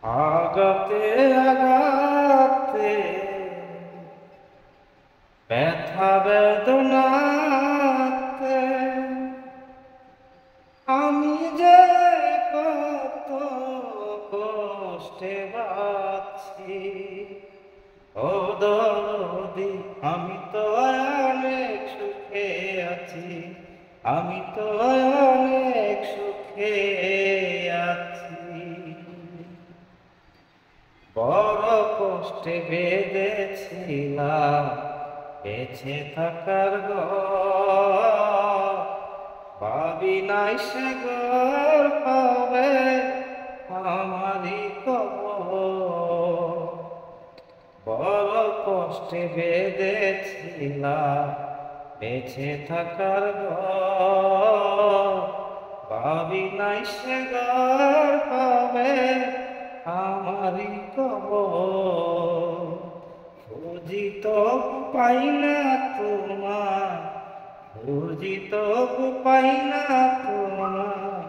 আগাতে আগাতে ব্যথা বেদনাতে আমি যে কত কষ্টে বাঁচি। ও দরদি আমি তো অনেক সুখে আছি, আমি তো অনেক সুখে আছি। বড় কষ্টে বেঁধেছিলাম বেঁচে থাকার ঘর, ভাবি নাই সে ঘর পাবে আমারই কবর। বড় কষ্টে বেঁধেছিলাম বেঁচে থাকার ঘর, ভাবি নাই সে ঘর পাবে আমারই কবর। খুঁজি তো পাই না তোমার, খুঁজি তো পাই না তোমার,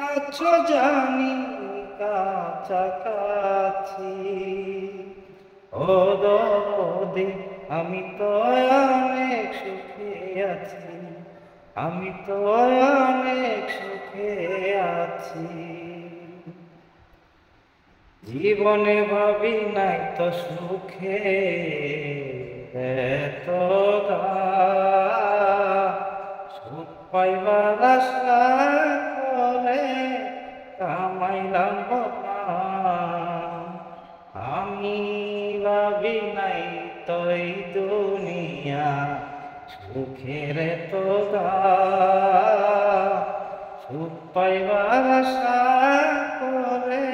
আছো জানি কাছাকাছি। ও দরদি আমি তো অনেক সুখে আছি, আমি তো অনেক সুখে আছি। জীবনে ভাবি নাই তো সুখে এত সুখ পাইবার আশা করে কামাইলাম বদনাম। আমি ভাবি নাই তো এই দুনিয়া সুখের তো সুখ পাইবার আশা করে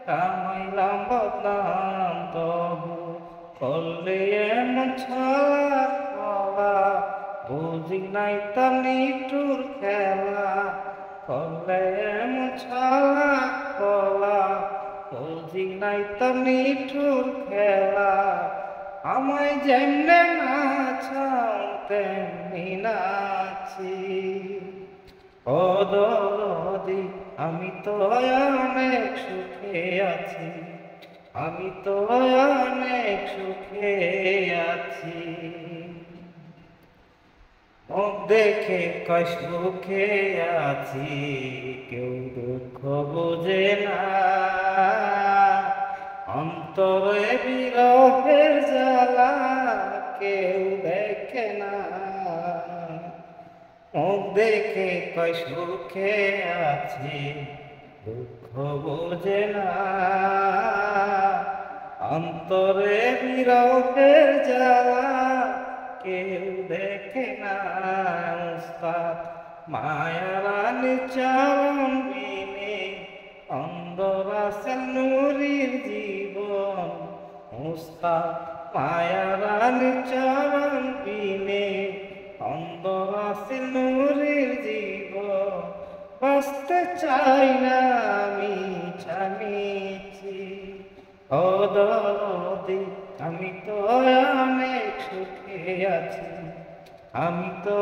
কামাইলাম বদনাম। তবু করলে এমন ছলা কলা, বুঝি নাই তো নিঠুর খেলা। করলে এমন ছলা কলা, বুঝি নাই তো নিঠুর খেলা। আমায় যেমনে নাচাও তেমনি নাচি। ও দরদি আমি তো অনেক সুখে আছি, আমি তো অনেক সুখে আছি। মুখ দেখে কয় সুখে আছি, কেউ দুঃখ বোঝে না। অন্তরে বিরহের জ্বালা কেউ দেখে না। মুখ দেখে কয় সুখে আছি, দুঃখ বোঝে না। অন্তরে বিরহের জ্বালা কেউ দেখে না। উস্তাদ মায়ারানী চরণ বিনে অন্ধর আছে নুরির জীবন। উস্তাদ মায়ারানী চরণ বিনে অন্ধর আছে নুরির জীবন। বাঁচতে চাই না আমি জানিছি। ও দরদি আমি তো অনেক সুখে আছি, আমি তো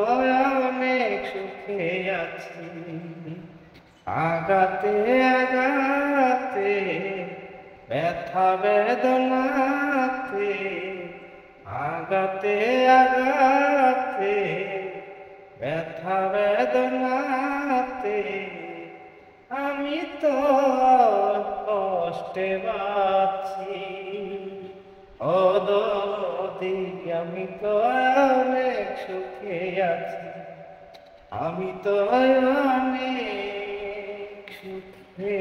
অনেক সুখে আছি। আগাতে আগাতে ব্যথা বেদনাতে, আগাতে আগাতে ব্যথা বেদনাতে আমি তো কষ্টে বাঁচি। ও দরদি আমি তো অনেক সুখে আছি, আমি তো অনেক সুখে